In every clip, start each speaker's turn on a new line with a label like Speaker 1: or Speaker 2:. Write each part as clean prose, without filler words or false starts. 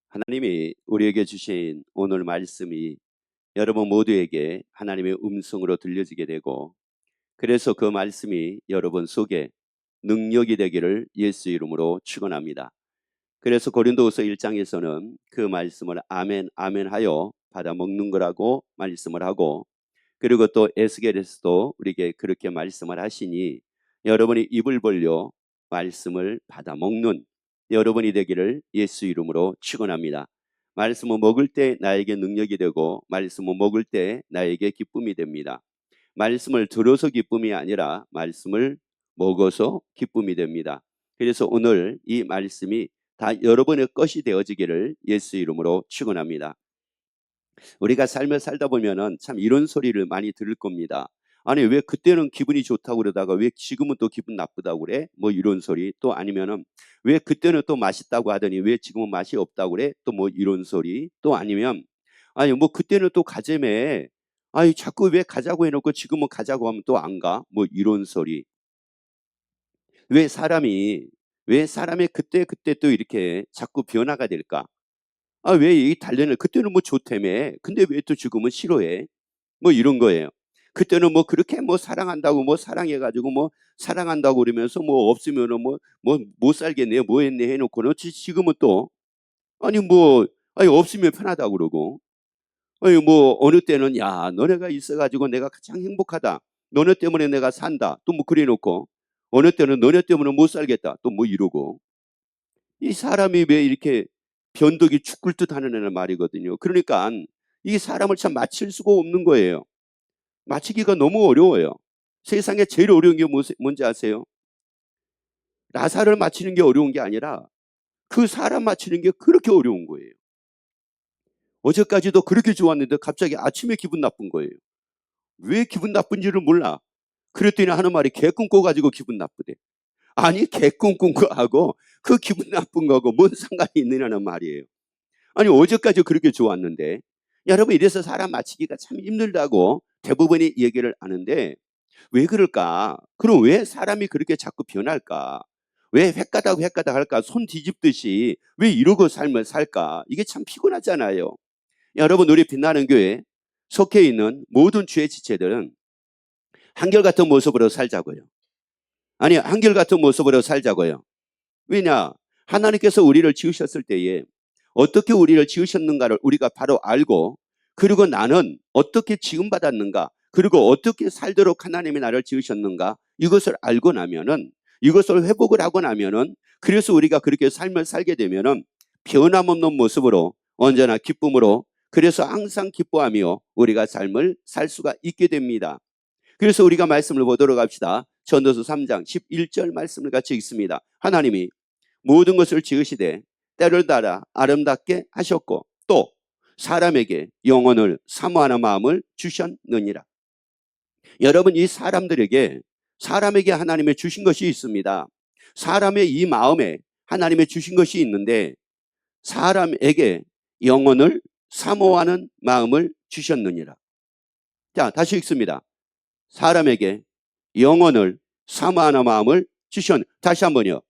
Speaker 1: 하나님이 우리에게 주신 오늘 말씀이 여러분 모두에게 하나님의 음성으로 들려지게 되고, 그래서 그 말씀이 여러분 속에 능력이 되기를 예수 이름으로 축원합니다. 그래서 고린도후서 1장에서는 그 말씀을 아멘 아멘 하여 받아 먹는 거라고 말씀을 하고, 그리고 또 에스겔에서도 우리에게 그렇게 말씀을 하시니 여러분이 입을 벌려 말씀을 받아 먹는 여러분이 되기를 예수 이름으로 축원합니다. 말씀을 먹을 때 나에게 능력이 되고, 말씀을 먹을 때 나에게 기쁨이 됩니다. 말씀을 들어서 기쁨이 아니라 말씀을 먹어서 기쁨이 됩니다. 그래서 오늘 이 말씀이 다 여러분의 것이 되어지기를 예수 이름으로 축원합니다. 우리가 삶을 살다 보면은 참 이런 소리를 많이 들을 겁니다. 아니, 왜 그때는 기분이 좋다고 그러다가 왜 지금은 또 기분 나쁘다고 그래? 뭐 이런 소리. 또 아니면은 왜 그때는 또 맛있다고 하더니 왜 지금은 맛이 없다고 그래? 또 뭐 이런 소리. 또 아니면 아니 뭐 그때는 또 가재매. 아니 자꾸 왜 가자고 해놓고 지금은 가자고 하면 또 안 가? 뭐 이런 소리. 왜 사람이 왜 사람의 그때 또 이렇게 자꾸 변화가 될까? 아, 왜 이 단련을 그때는 뭐 좋다며. 근데 왜 또 지금은 싫어해? 뭐 이런 거예요. 그때는 뭐 그렇게 뭐 사랑한다고 뭐 사랑해가지고 뭐 사랑한다고 그러면서 뭐 없으면은 뭐 못 살겠네요. 뭐 했네 해놓고는 지금은 또 아니 뭐 아니 없으면 편하다고 그러고, 아니 뭐 어느 때는 야 너네가 있어가지고 내가 가장 행복하다. 너네 때문에 내가 산다. 또 뭐 그래 놓고 어느 때는 너네 때문에 못 살겠다. 또 뭐 이러고. 이 사람이 왜 이렇게 변덕이 죽을 듯 하는 애는 말이거든요. 그러니까 이 사람을 참 맞힐 수가 없는 거예요. 맞히기가 너무 어려워요. 세상에 제일 어려운 게 뭔지 아세요? 나사를 맞히는 게 어려운 게 아니라 그 사람 맞히는 게 그렇게 어려운 거예요. 어제까지도 그렇게 좋았는데 갑자기 아침에 기분 나쁜 거예요. 왜 기분 나쁜지를 몰라. 그랬더니 하는 말이 개 꿈꿔가지고 기분 나쁘대. 아니 개 꿈꾼 거하고 그 기분 나쁜 거하고 뭔 상관이 있느냐는 말이에요. 아니 어제까지 그렇게 좋았는데. 여러분, 이래서 사람 맞히기가 참 힘들다고 대부분이 얘기를 하는데 왜 그럴까? 그럼 왜 사람이 그렇게 자꾸 변할까? 왜 획가닥 할까? 손 뒤집듯이 왜 이러고 삶을 살까? 이게 참 피곤하잖아요. 여러분, 우리 빛나는 교회 속해 있는 모든 주의 지체들은 한결같은 모습으로 살자고요. 아니, 한결같은 모습으로 살자고요. 왜냐? 하나님께서 우리를 지으셨을 때에 어떻게 우리를 지으셨는가를 우리가 바로 알고, 그리고 나는 어떻게 지음받았는가, 그리고 어떻게 살도록 하나님이 나를 지으셨는가, 이것을 알고 나면은, 이것을 회복을 하고 나면은, 그래서 우리가 그렇게 삶을 살게 되면은 변함없는 모습으로 언제나 기쁨으로, 그래서 항상 기뻐하며 우리가 삶을 살 수가 있게 됩니다. 그래서 우리가 말씀을 보도록 합시다. 전도서 3장 11절 말씀을 같이 읽습니다. 하나님이 모든 것을 지으시되 때를 따라 아름답게 하셨고 또 사람에게 영혼을 사모하는 마음을 주셨느니라. 여러분, 이 사람에게 하나님의 주신 것이 있습니다. 사람의 이 마음에 하나님의 주신 것이 있는데 사람에게 영혼을 사모하는 마음을 주셨느니라. 자, 다시 읽습니다. 사람에게 영혼을 사모하는 마음을 다시 한번요.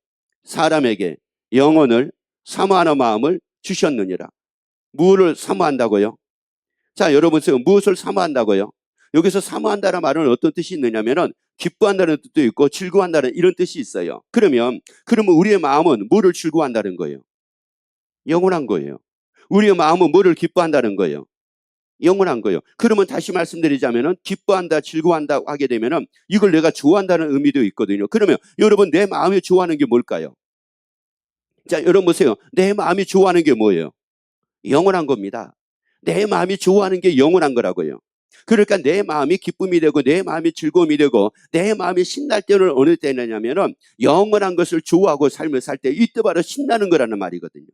Speaker 1: 사람에게 영혼을 사모하는 마음을 주셨느니라. 무엇을 사모한다고요? 자, 여러분, 무엇을 사모한다고요? 여기서 사모한다는 말은 어떤 뜻이 있느냐면은 기뻐한다는 뜻도 있고 즐거워한다는 이런 뜻이 있어요. 그러면 우리의 마음은 뭐를 즐거워한다는 거예요? 영원한 거예요. 우리의 마음은 뭐를 기뻐한다는 거예요? 영원한 거예요. 그러면 다시 말씀드리자면은 기뻐한다, 즐거워한다 하게 되면은 이걸 내가 좋아한다는 의미도 있거든요. 그러면 여러분, 내 마음이 좋아하는 게 뭘까요? 자, 여러분 보세요. 내 마음이 좋아하는 게 뭐예요? 영원한 겁니다. 내 마음이 좋아하는 게 영원한 거라고요. 그러니까 내 마음이 기쁨이 되고 내 마음이 즐거움이 되고 내 마음이 신날 때는 어느 때냐면은 영원한 것을 좋아하고 삶을 살 때, 이때 바로 신나는 거라는 말이거든요.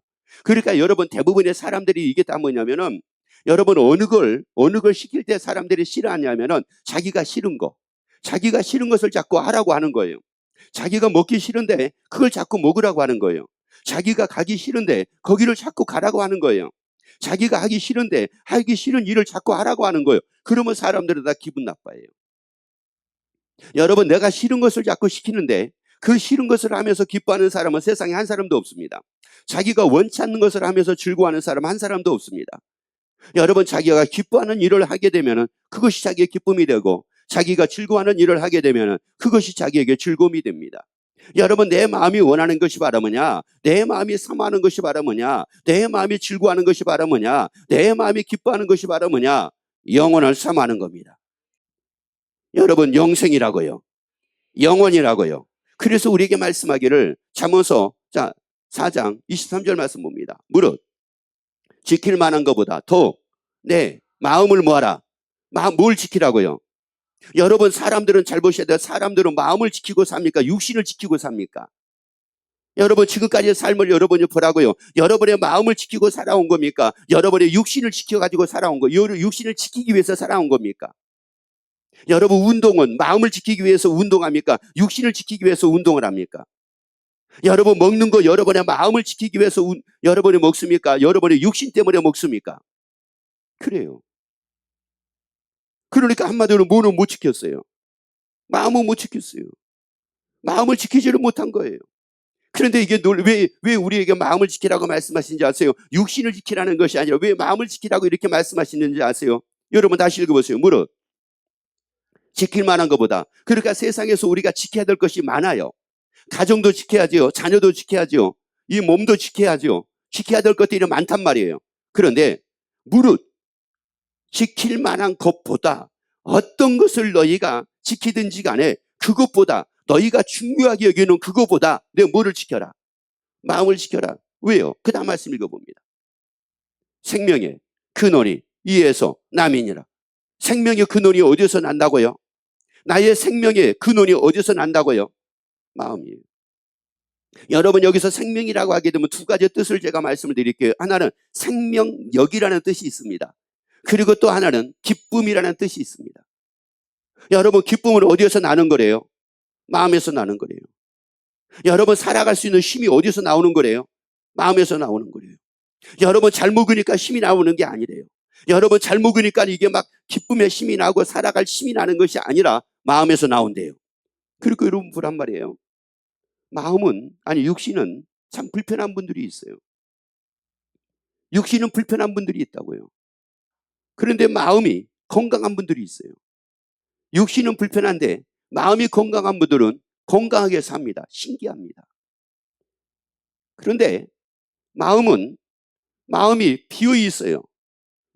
Speaker 1: 그러니까 여러분, 대부분의 사람들이 이게 다 뭐냐면은, 여러분, 어느 걸 시킬 때 사람들이 싫어하냐면은 자기가 싫은 것을 자꾸 하라고 하는 거예요. 자기가 먹기 싫은데 그걸 자꾸 먹으라고 하는 거예요. 자기가 가기 싫은데 거기를 자꾸 가라고 하는 거예요. 자기가 하기 싫은데 하기 싫은 일을 자꾸 하라고 하는 거예요. 그러면 사람들은 다 기분 나빠해요. 여러분, 내가 싫은 것을 자꾸 시키는데 그 싫은 것을 하면서 기뻐하는 사람은 세상에 한 사람도 없습니다. 자기가 원치 않는 것을 하면서 즐거워하는 사람 한 사람도 없습니다. 여러분, 자기가 기뻐하는 일을 하게 되면 그것이 자기의 기쁨이 되고, 자기가 즐거워하는 일을 하게 되면 그것이 자기에게 즐거움이 됩니다. 여러분, 내 마음이 원하는 것이 바로 뭐냐? 내 마음이 사모하는 것이 바로 뭐냐? 내 마음이 즐거워하는 것이 바로 뭐냐? 내 마음이 기뻐하는 것이 바로 뭐냐? 영혼을 사모하는 겁니다. 여러분, 영생이라고요. 영원이라고요. 그래서 우리에게 말씀하기를, 잠언서 4장 23절 말씀 봅니다. 무릇 지킬 만한 것보다 더 내 마음을 모아라. 뭘 지키라고요? 여러분, 사람들은 잘 보셔야 돼요. 사람들은 마음을 지키고 삽니까? 육신을 지키고 삽니까? 여러분, 지금까지의 삶을 여러분이 보라고요. 여러분의 마음을 지키고 살아온 겁니까? 여러분의 육신을 지켜가지고 살아온 거, 육신을 지키기 위해서 살아온 겁니까? 여러분, 운동은 마음을 지키기 위해서 운동합니까? 육신을 지키기 위해서 운동을 합니까? 여러분, 먹는 거 여러분의 마음을 지키기 위해서 여러분이 먹습니까? 여러분의 육신 때문에 먹습니까? 그래요. 그러니까 한마디로 뭐는 못 지켰어요? 마음은 못 지켰어요. 마음을 지키지를 못한 거예요. 그런데 이게 왜 우리에게 마음을 지키라고 말씀하시는지 아세요? 육신을 지키라는 것이 아니라 왜 마음을 지키라고 이렇게 말씀하시는지 아세요? 여러분, 다시 읽어보세요. 무릇 지킬 만한 것보다, 그러니까 세상에서 우리가 지켜야 될 것이 많아요. 가정도 지켜야죠. 자녀도 지켜야죠. 이 몸도 지켜야죠. 지켜야 될 것들이 많단 말이에요. 그런데 무릇 지킬 만한 것보다 어떤 것을 너희가 지키든지 간에 그것보다, 너희가 중요하게 여기는 그것보다 내 뭐를 지켜라? 마음을 지켜라. 왜요? 그 다음 말씀 읽어봅니다. 생명의 근원이 이에서 남이니라. 생명의 근원이 어디서 난다고요? 나의 생명의 근원이 어디서 난다고요? 마음이에요. 여러분, 여기서 생명이라고 하게 되면 두 가지 뜻을 제가 말씀을 드릴게요. 하나는 생명력이라는 뜻이 있습니다. 그리고 또 하나는 기쁨이라는 뜻이 있습니다. 여러분, 기쁨은 어디에서 나는 거래요? 마음에서 나는 거래요. 여러분, 살아갈 수 있는 힘이 어디서 나오는 거래요? 마음에서 나오는 거래요. 여러분, 잘 먹으니까 힘이 나오는 게 아니래요. 여러분, 잘 먹으니까 이게 막 기쁨의 힘이 나고 살아갈 힘이 나는 것이 아니라 마음에서 나온대요. 그리고 여러분, 보란 말이에요. 육신은 참 불편한 분들이 있어요. 육신은 불편한 분들이 있다고요. 그런데 마음이 건강한 분들이 있어요. 육신은 불편한데 마음이 건강한 분들은 건강하게 삽니다. 신기합니다. 그런데 마음이 비어 있어요.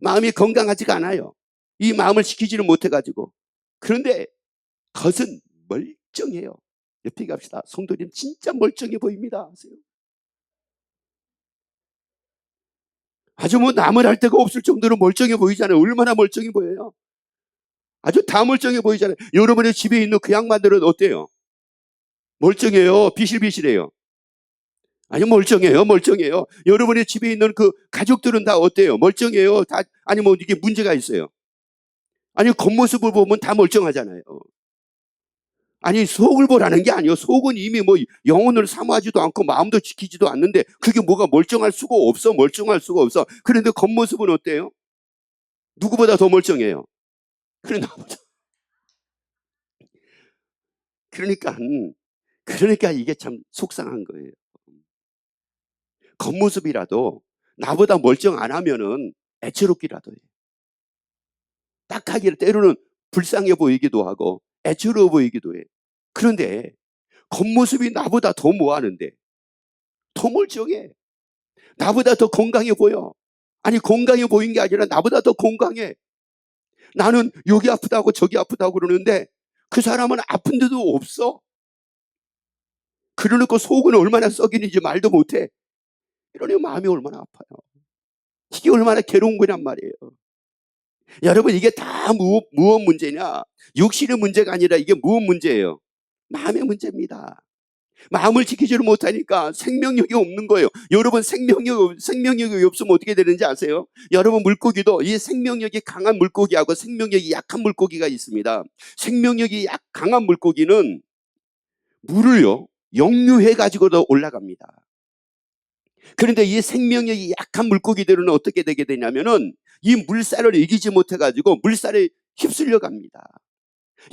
Speaker 1: 마음이 건강하지가 않아요. 이 마음을 지키지를 못해가지고. 그런데 겉은 멀쩡해요. 옆에 갑시다. 성도님 진짜 멀쩡해 보입니다. 아주 뭐 남을 할 데가 없을 정도로 멀쩡해 보이잖아요. 얼마나 멀쩡해 보여요. 아주 다 멀쩡해 보이잖아요. 여러분의 집에 있는 그 양반들은 어때요? 멀쩡해요? 비실비실해요? 아니, 멀쩡해요. 여러분의 집에 있는 그 가족들은 다 어때요? 멀쩡해요? 아니, 뭐 이게 문제가 있어요? 아니, 겉모습을 보면 다 멀쩡하잖아요. 아니, 속을 보라는 게 아니에요. 속은 이미 뭐 영혼을 사모하지도 않고 마음도 지키지도 않는데 그게 뭐가 멀쩡할 수가 없어. 그런데 겉모습은 어때요? 누구보다 더 멀쩡해요. 그래, 나보다. 그러니까 이게 참 속상한 거예요. 겉모습이라도 나보다 멀쩡 안 하면은 애처롭기라도 해. 딱하게 때로는 불쌍해 보이기도 하고 애처로워 보이기도 해. 그런데 겉모습이 나보다 더 뭐하는데? 더 멀쩡해. 나보다 더 건강해 보여. 아니, 건강해 보인 게 아니라 나보다 더 건강해. 나는 여기 아프다고 저기 아프다고 그러는데 그 사람은 아픈 데도 없어. 그러니까 속은 얼마나 썩이는지 말도 못해. 이러니 마음이 얼마나 아파요. 이게 얼마나 괴로운 거란 말이에요. 여러분, 이게 다 무엇 문제냐? 육신의 문제가 아니라 이게 무엇 문제예요? 마음의 문제입니다. 마음을 지키지를 못하니까 생명력이 없는 거예요. 여러분, 생명력이 없으면 어떻게 되는지 아세요? 여러분, 물고기도 이 생명력이 강한 물고기하고 생명력이 약한 물고기가 있습니다. 생명력이 강한 물고기는 물을요, 역류해 가지고도 올라갑니다. 그런데 이 생명력이 약한 물고기들은 어떻게 되게 되냐면은 이 물살을 이기지 못해 가지고 물살에 휩쓸려 갑니다.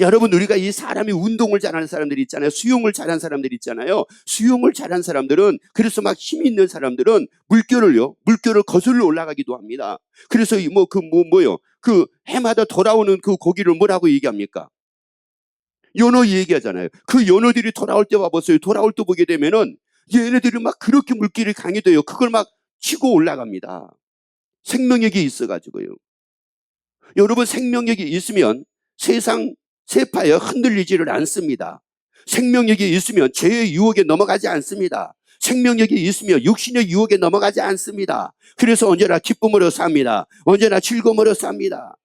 Speaker 1: 여러분, 우리가 이 사람이 운동을 잘하는 사람들이 있잖아요. 수영을 잘하는 사람들이 있잖아요. 수영을 잘하는 사람들은, 그래서 막 힘이 있는 사람들은 물결을 거슬러 올라가기도 합니다. 그래서 뭐요? 그 해마다 돌아오는 그 고기를 뭐라고 얘기합니까? 연어 얘기하잖아요. 그 연어들이 돌아올 때 봐보세요. 돌아올 때 보게 되면은 얘네들이 막 그렇게 물길이 강해져요. 그걸 막 치고 올라갑니다. 생명력이 있어가지고요. 여러분, 생명력이 있으면 세상 세파에 흔들리지를 않습니다. 생명력이 있으면 죄의 유혹에 넘어가지 않습니다. 생명력이 있으면 육신의 유혹에 넘어가지 않습니다. 그래서 언제나 기쁨으로 삽니다. 언제나 즐거움으로 삽니다.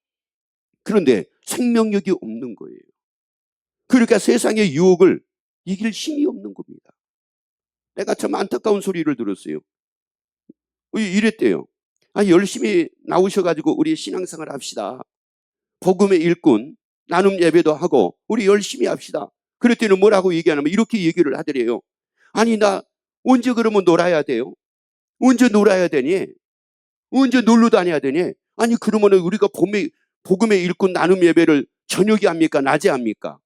Speaker 1: 그런데 생명력이 없는 거예요. 그러니까 세상의 유혹을 이길 힘이 없는 겁니다. 내가 참 안타까운 소리를 들었어요. 이랬대요. 열심히 나오셔가지고 우리 신앙생활 합시다. 복음의 일꾼, 나눔 예배도 하고 우리 열심히 합시다. 그랬더니 뭐라고 얘기하냐면 이렇게 얘기를 하더래요. 아니, 나 언제 그러면 놀아야 돼요? 언제 놀아야 되니? 언제 놀러 다녀야 되니? 아니, 그러면 우리가 복음의 일꾼 나눔 예배를 저녁에 합니까? 낮에 합니까?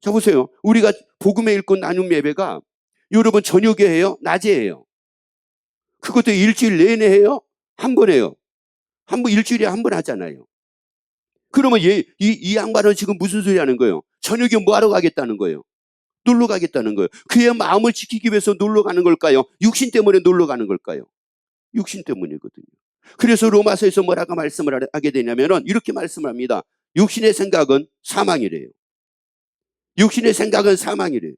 Speaker 1: 자, 보세요. 우리가 복음의 일꾼 나눔 예배가 여러분 저녁에 해요? 낮에 해요? 그것도 일주일 내내 해요? 한 번 해요? 일주일에 한 번 하잖아요. 그러면 이 양반은 지금 무슨 소리 하는 거예요? 저녁에 뭐 하러 가겠다는 거예요? 놀러 가겠다는 거예요. 그의 마음을 지키기 위해서 놀러 가는 걸까요? 육신 때문에 놀러 가는 걸까요? 육신 때문이거든요. 그래서 로마서에서 뭐라고 말씀을 하게 되냐면은 이렇게 말씀을 합니다. 육신의 생각은 사망이래요. 육신의 생각은 사망이래요.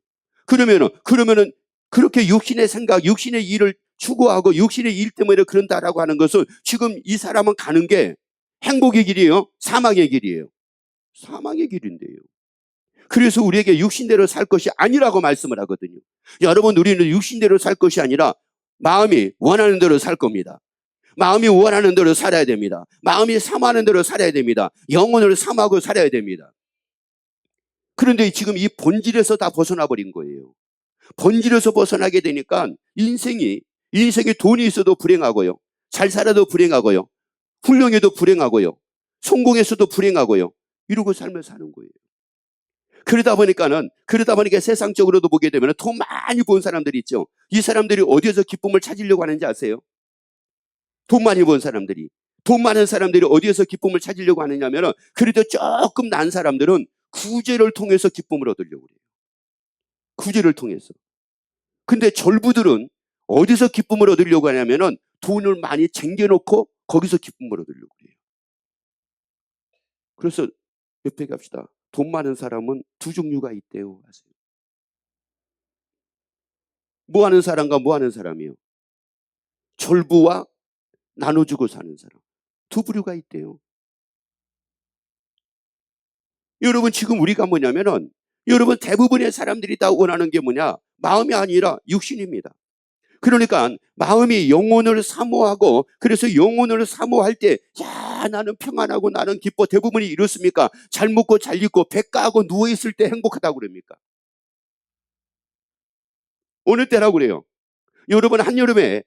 Speaker 1: 그러면은 그렇게 육신의 생각, 육신의 일을 추구하고 육신의 일 때문에 그런다라고 하는 것은 지금 이 사람은 가는 게 행복의 길이에요? 사망의 길이에요? 사망의 길인데요. 그래서 우리에게 육신대로 살 것이 아니라고 말씀을 하거든요. 여러분, 우리는 육신대로 살 것이 아니라 마음이 원하는 대로 살 겁니다. 마음이 원하는 대로 살아야 됩니다. 마음이 사모하는 대로 살아야 됩니다. 영혼을 사모하고 살아야 됩니다. 그런데 지금 이 본질에서 다 벗어나 버린 거예요. 본질에서 벗어나게 되니까 인생이 돈이 있어도 불행하고요. 잘 살아도 불행하고요. 훌륭해도 불행하고요. 성공해서도 불행하고요. 이러고 삶을 사는 거예요. 그러다 보니까 세상적으로도 보게 되면 돈 많이 번 사람들이 있죠. 이 사람들이 어디에서 기쁨을 찾으려고 하는지 아세요? 돈 많이 번 사람들이. 돈 많은 사람들이 어디에서 기쁨을 찾으려고 하느냐면 그래도 조금 난 사람들은 구제를 통해서 기쁨을 얻으려고 해요. 구제를 통해서. 근데 절부들은 어디서 기쁨을 얻으려고 하냐면은 돈을 많이 쟁겨놓고 거기서 기쁨을 얻으려고 해요. 그래서 옆에 갑시다. 돈 많은 사람은 두 종류가 있대요. 뭐 하는 사람과 뭐 하는 사람이요? 절부와 나눠주고 사는 사람. 두 부류가 있대요. 여러분, 지금 우리가 뭐냐면은 여러분 대부분의 사람들이 다 원하는 게 뭐냐? 마음이 아니라 육신입니다. 그러니까 마음이 영혼을 사모하고 그래서 영혼을 사모할 때 나는 평안하고 나는 기뻐. 대부분이 이렇습니까? 잘 먹고 잘 입고 배 까고 누워있을 때 행복하다고 그럽니까? 어느 때라고 그래요? 여러분, 한여름에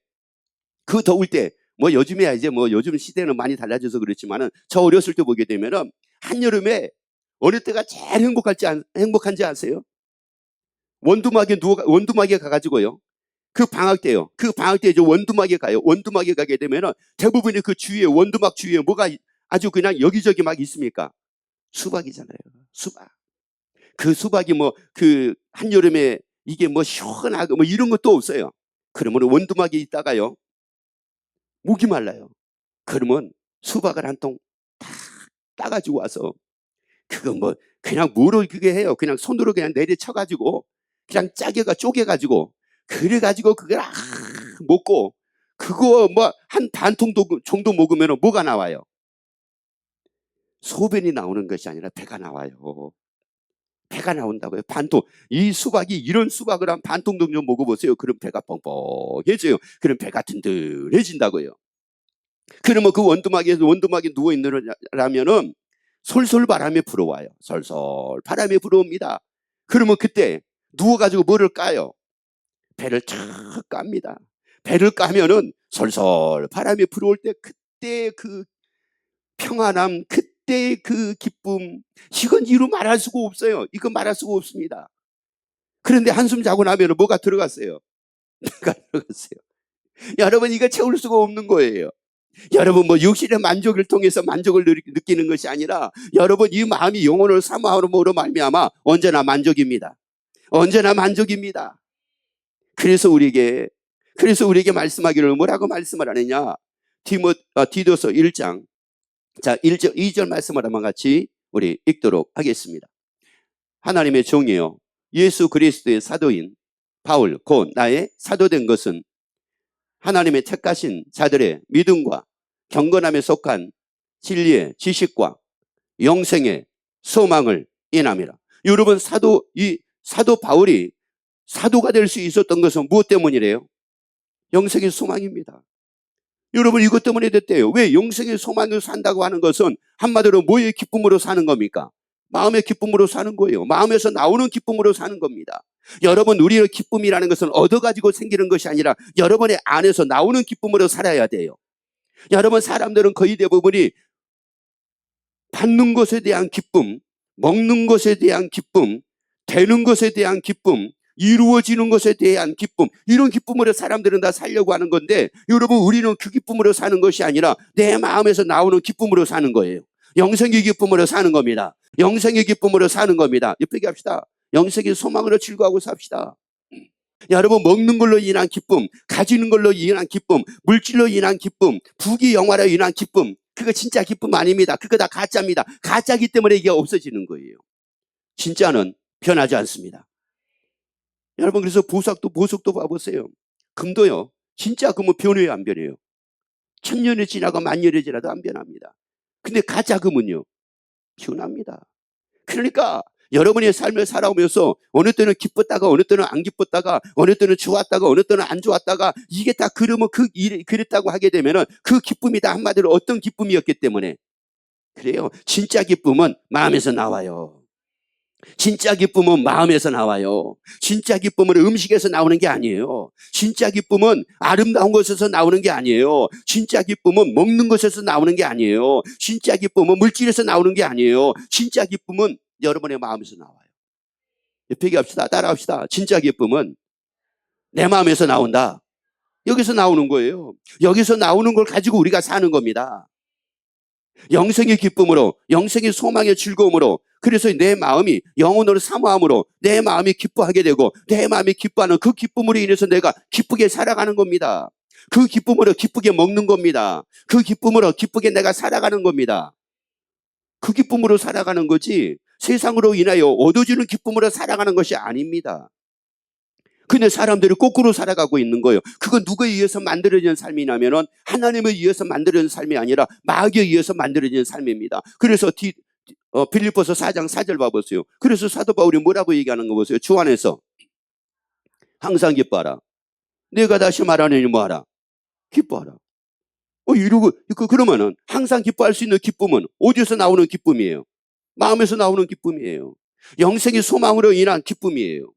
Speaker 1: 그 더울 때 요즘에야 이제 요즘 시대는 많이 달라져서 그렇지만은 저 어렸을 때 보게 되면은 한여름에 어느 때가 제일 행복한지 아세요? 원두막에 가가지고요. 그 방학 때요. 그 방학 때 이제 원두막에 가요. 원두막에 가게 되면은 대부분이 그 주위에 원두막 주위에 뭐가 아주 그냥 여기저기 막 있습니까? 수박이잖아요. 수박. 그 수박이 그 한여름에 이게 시원하고 이런 것도 없어요. 그러면 원두막에 있다가요. 목이 말라요. 그러면 수박을 한 통 딱 따가지고 와서 그거 그냥 뭐로 그게 해요. 그냥 손으로 그냥 내리쳐가지고 그냥 쪼개가지고 그래가지고 그걸 먹고 그거 한 반통 정도 먹으면 뭐가 나와요? 소변이 나오는 것이 아니라 배가 나와요. 배가 나온다고요. 반통. 이런 수박을 한 반통 정도 먹어보세요. 그럼 배가 뻥뻥해져요. 그럼 배가 든든해진다고요. 그러면 그 원두막에 누워있느라면은 솔솔 바람이 불어와요. 솔솔 바람이 불어옵니다. 그러면 그때 누워가지고 뭐를 까요? 배를 쫙 깝니다. 배를 까면은 솔솔 바람이 불어올 때 그때 그 평안함, 그때의 그 기쁨, 이건 이루 말할 수가 없어요. 이거 말할 수가 없습니다. 그런데 한숨 자고 나면 뭐가 들어갔어요? 뭐가 들어갔어요? 여러분, 이거 채울 수가 없는 거예요. 여러분, 뭐 육신의 만족을 통해서 만족을 느끼는 것이 아니라 여러분, 이 마음이 영혼을 사모함으로 말미암아 언제나 만족입니다. 언제나 만족입니다. 그래서 우리에게 말씀하기를 뭐라고 말씀을 하느냐? 디도서 1장, 자 1절 2절 말씀을 한번 같이 우리 읽도록 하겠습니다. 하나님의 종이요 예수 그리스도의 사도인 바울 곧 나의 사도된 것은 하나님의 택하신 자들의 믿음과 경건함에 속한 진리의 지식과 영생의 소망을 인함이라. 여러분, 이 사도 바울이 사도가 될 수 있었던 것은 무엇 때문이래요? 영생의 소망입니다. 여러분, 이것 때문에 됐대요. 왜? 영생의 소망을 산다고 하는 것은 한마디로 뭐의 기쁨으로 사는 겁니까? 마음의 기쁨으로 사는 거예요. 마음에서 나오는 기쁨으로 사는 겁니다. 여러분, 우리의 기쁨이라는 것은 얻어가지고 생기는 것이 아니라 여러분의 안에서 나오는 기쁨으로 살아야 돼요. 여러분, 사람들은 거의 대부분이 받는 것에 대한 기쁨, 먹는 것에 대한 기쁨, 되는 것에 대한 기쁨, 이루어지는 것에 대한 기쁨, 이런 기쁨으로 사람들은 다 살려고 하는 건데, 여러분, 우리는 그 기쁨으로 사는 것이 아니라 내 마음에서 나오는 기쁨으로 사는 거예요. 영생의 기쁨으로 사는 겁니다. 영생의 기쁨으로 사는 겁니다. 예쁘게 합시다. 영생의 소망으로 즐거워하고 삽시다. 여러분, 먹는 걸로 인한 기쁨, 가지는 걸로 인한 기쁨, 물질로 인한 기쁨, 부귀영화로 인한 기쁨, 그거 진짜 기쁨 아닙니다. 그거 다 가짜입니다. 가짜이기 때문에 이게 없어지는 거예요. 진짜는 변하지 않습니다. 여러분, 그래서 보석도 봐보세요. 금도요, 진짜 금은 변해요, 안 변해요? 1000년이 지나고 10,000년이 지나도 안 변합니다. 근데 가짜 금은요, 변합니다. 그러니까 여러분의 삶을 살아오면서 어느 때는 기뻤다가 어느 때는 안 기뻤다가 어느 때는 좋았다가 어느 때는 안 좋았다가 이게 다 그러면 그랬다고 하게 되면은 그 기쁨이 다 한마디로 어떤 기쁨이었기 때문에 그래요. 진짜 기쁨은 마음에서 나와요. 진짜 기쁨은 마음에서 나와요. 진짜 기쁨은 음식에서 나오는 게 아니에요. 진짜 기쁨은 아름다운 것에서 나오는 게 아니에요. 진짜 기쁨은 먹는 것에서 나오는 게 아니에요. 진짜 기쁨은 물질에서 나오는 게 아니에요. 진짜 기쁨은 여러분의 마음에서 나와요. 얘기합시다. 따라합시다. 진짜 기쁨은 내 마음에서 나온다. 여기서 나오는 거예요. 여기서 나오는 걸 가지고 우리가 사는 겁니다. 영생의 기쁨으로, 영생의 소망의 즐거움으로, 그래서 내 마음이 영혼으로 사모함으로 내 마음이 기뻐하게 되고 내 마음이 기뻐하는 그 기쁨으로 인해서 내가 기쁘게 살아가는 겁니다. 그 기쁨으로 기쁘게 먹는 겁니다. 그 기쁨으로 기쁘게 내가 살아가는 겁니다. 그 기쁨으로 살아가는 거지 세상으로 인하여 얻어지는 기쁨으로 살아가는 것이 아닙니다. 근데 사람들이 거꾸로 살아가고 있는 거예요. 그건 누구에 의해서 만들어진 삶이냐면은 하나님에 의해서 만들어진 삶이 아니라 마귀에 의해서 만들어진 삶입니다. 그래서 빌립보서 4장 4절 봐보세요. 그래서 사도 바울이 뭐라고 얘기하는 거 보세요. 주 안에서 항상 기뻐하라. 내가 다시 말하느니 뭐하라? 기뻐하라. 이러고 그러면은 항상 기뻐할 수 있는 기쁨은 어디서 나오는 기쁨이에요? 마음에서 나오는 기쁨이에요. 영생의 소망으로 인한 기쁨이에요.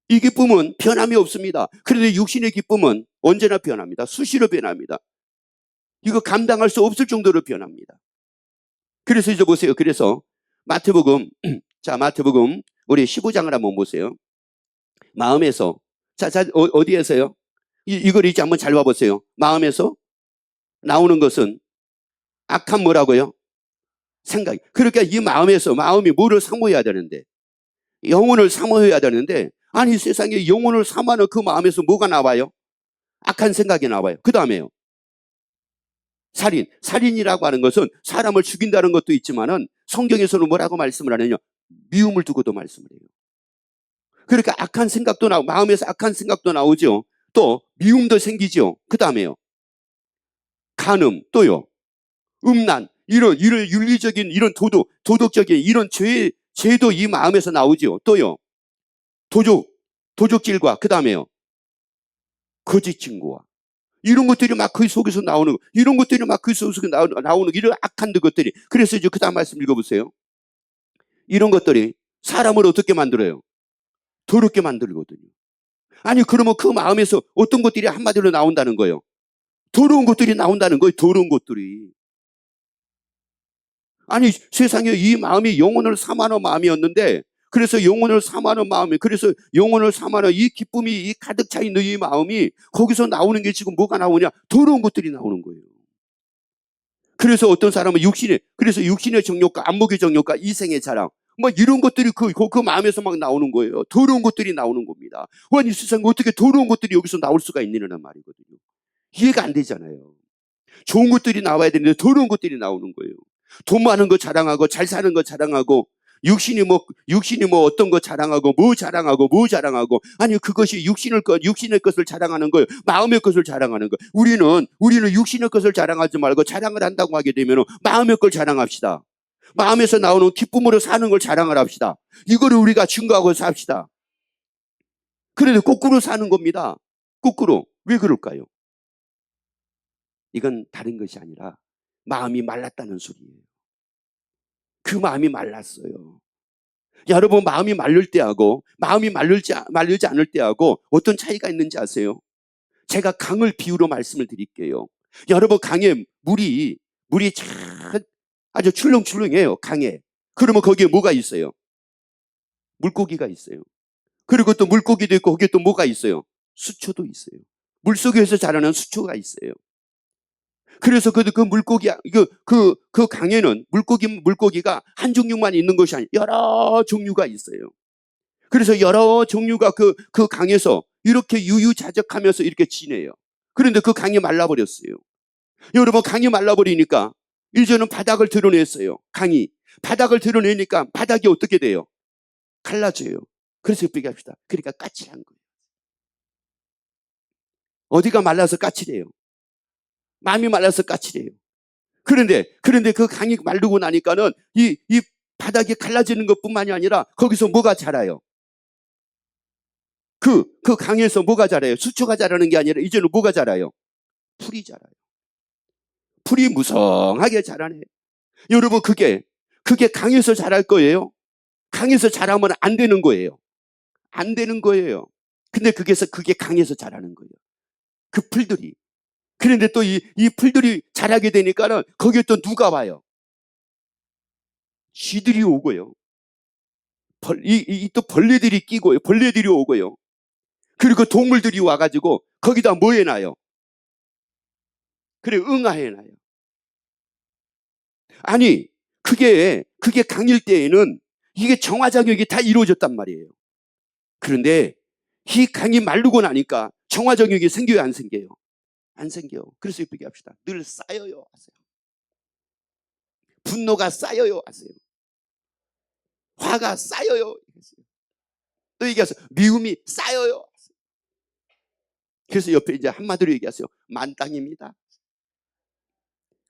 Speaker 1: 이 기쁨은 변함이 없습니다. 그런데 육신의 기쁨은 언제나 변합니다. 수시로 변합니다. 이거 감당할 수 없을 정도로 변합니다. 그래서 이제 보세요. 그래서 마태복음 마태복음 우리 15장을 한번 보세요. 마음에서 어디에서요? 이걸 이제 한번 잘 봐보세요. 마음에서 나오는 것은 악한 뭐라고요? 생각. 그러니까 이 마음이 뭐를 사모해야 되는데 영혼을 사모해야 되는데 아니 세상에 영혼을 사모하는 그 마음에서 뭐가 나와요? 악한 생각이 나와요. 그 다음에요. 살인이라고 하는 것은 사람을 죽인다는 것도 있지만은 성경에서는 뭐라고 말씀을 하느냐? 미움을 두고도 말씀을 해요. 그러니까 악한 생각도 나오고 마음에서 악한 생각도 나오죠. 또 미움도 생기죠. 그 다음에요. 간음 또요. 음란 이런 윤리적인 이런 도덕적인 이런 죄도 이 마음에서 나오죠. 또요. 도적질과 그 다음에요. 거짓 증거와 이런 것들이 막 그 속에서 나오는 이런 것들이 막 그 속에서 나오는 이런 악한 것들이 그래서 이제 그 다음 말씀 읽어보세요. 이런 것들이 사람을 어떻게 만들어요? 더럽게 만들거든요. 아니 그러면 그 마음에서 어떤 것들이 한마디로 나온다는 거예요? 더러운 것들이 나온다는 거예요. 더러운 것들이. 아니 세상에 이 마음이 영혼을 사모하는 마음이었는데, 그래서 영혼을 사모하는 마음이, 그래서 영혼을 사모하는 이 기쁨이 이 가득 차 있는 이 마음이, 거기서 나오는 게 지금 뭐가 나오냐? 더러운 것들이 나오는 거예요. 그래서 어떤 사람은 그래서 육신의 정욕과 안목의 정욕과 이생의 자랑, 막 이런 것들이 그 마음에서 막 나오는 거예요. 더러운 것들이 나오는 겁니다. 아니 세상에 어떻게 더러운 것들이 여기서 나올 수가 있느냐는 말이거든요. 이해가 안 되잖아요. 좋은 것들이 나와야 되는데 더러운 것들이 나오는 거예요. 돈 많은 거 자랑하고 잘 사는 거 자랑하고 육신이 뭐 어떤 거 자랑하고 뭐 자랑하고 아니 그것이 육신의 것을 자랑하는 거예요. 마음의 것을 자랑하는 거예요. 우리는 육신의 것을 자랑하지 말고 자랑을 한다고 하게 되면 마음의 걸 자랑합시다. 마음에서 나오는 기쁨으로 사는 걸 자랑을 합시다. 이거를 우리가 증거하고 삽시다. 그런데 거꾸로 사는 겁니다. 거꾸로. 왜 그럴까요? 이건 다른 것이 아니라 마음이 말랐다는 소리예요. 그 마음이 말랐어요. 여러분 마음이 마를 때하고 마음이 마르지 않을 때하고 어떤 차이가 있는지 아세요? 제가 강을 비유로 말씀을 드릴게요. 여러분 강에 물이 아주 출렁출렁해요. 강에. 그러면 거기에 뭐가 있어요? 물고기가 있어요. 그리고 또 물고기도 있고 거기에 또 뭐가 있어요? 수초도 있어요. 물속에서 자라는 수초가 있어요. 그래서 그 물고기, 그 강에는 물고기가 한 종류만 있는 것이 아니라 여러 종류가 있어요. 그래서 여러 종류가 그 강에서 이렇게 유유자적하면서 이렇게 지내요. 그런데 그 강이 말라버렸어요. 여러분, 강이 말라버리니까 이제는 바닥을 드러냈어요. 강이. 바닥을 드러내니까 바닥이 어떻게 돼요? 갈라져요. 그래서 예쁘게 합시다. 그러니까 까칠한 거예요. 어디가 말라서 까칠해요? 마음이 말라서 까칠해요. 그런데 그 강이 마르고 나니까는 이 바닥이 갈라지는 것뿐만이 아니라 거기서 뭐가 자라요? 그 강에서 뭐가 자라요? 수초가 자라는 게 아니라 이제는 뭐가 자라요? 풀이 자라요. 풀이 무성하게 자라네. 여러분 그게 강에서 자랄 거예요? 강에서 자라면 안 되는 거예요. 안 되는 거예요. 근데 그게 강에서 자라는 거예요. 그 풀들이. 그런데 또 이 풀들이 자라게 되니까는 거기에 또 누가 와요? 쥐들이 오고요. 또 벌레들이 끼고요. 벌레들이 오고요. 그리고 동물들이 와가지고 거기다 뭐 해놔요? 그래, 응아해놔요. 아니, 그게 강일 때에는 이게 정화작용이 다 이루어졌단 말이에요. 그런데 이 강이 마르고 나니까 정화작용이 생겨요, 안 생겨요? 안 생겨. 그래서 예쁘게 합시다. 늘 쌓여요 하세요. 분노가 쌓여요 하세요. 화가 쌓여요. 또 얘기하세요. 미움이 쌓여요. 그래서 옆에 이제 한마디로 얘기하세요. 만땅입니다.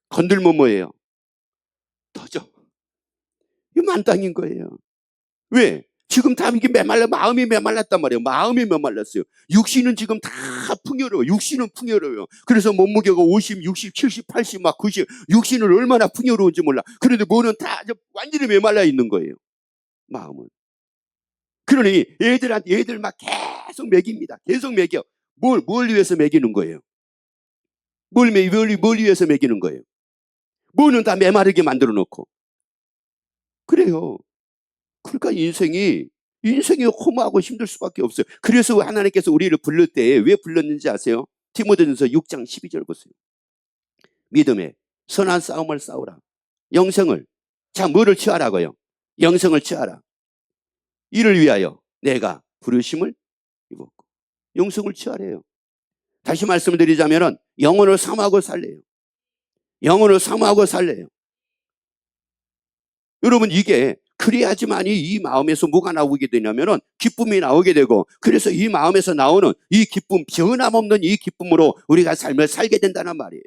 Speaker 1: 건들면 뭐예요? 터져. 이게 만땅인 거예요. 왜? 지금 다 이게 마음이 메말랐단 말이에요. 마음이 메말랐어요. 육신은 지금 다 풍요로워요. 육신은 풍요로워요. 그래서 몸무게가 50, 60, 70, 80, 막 90. 육신은 얼마나 풍요로운지 몰라. 그런데 뭐는 다 완전히 메말라 있는 거예요. 마음은. 그러니 애들 막 계속 먹입니다. 계속 먹여. 뭘 위해서 먹이는 거예요? 뭘 위해서 먹이는 거예요? 뭐는 다 메마르게 만들어 놓고. 그래요. 그러니까 인생이 허무하고 힘들 수밖에 없어요. 그래서 하나님께서 우리를 부를 때 왜 불렀는지 아세요? 디모데전서 6장 12절 보세요. 믿음에 선한 싸움을 싸우라. 영생을. 자, 뭐를 취하라고요? 영생을 취하라. 이를 위하여 내가 부르심을 입었고. 영생을 취하래요. 다시 말씀을 드리자면 영혼을 사모하고 살래요. 영혼을 사모하고 살래요. 여러분 이게 그래야지만이 이 마음에서 뭐가 나오게 되냐면은 기쁨이 나오게 되고, 그래서 이 마음에서 나오는 이 기쁨, 변함없는 이 기쁨으로 우리가 삶을 살게 된다는 말이에요.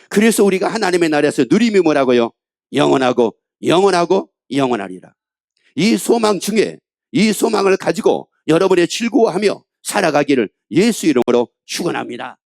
Speaker 1: 그래서 우리가 하나님의 나라에서 누림이 뭐라고요? 영원하고 영원하리라. 이 소망 중에 이 소망을 가지고 여러분의 즐거워하며 살아가기를 예수 이름으로 축원합니다.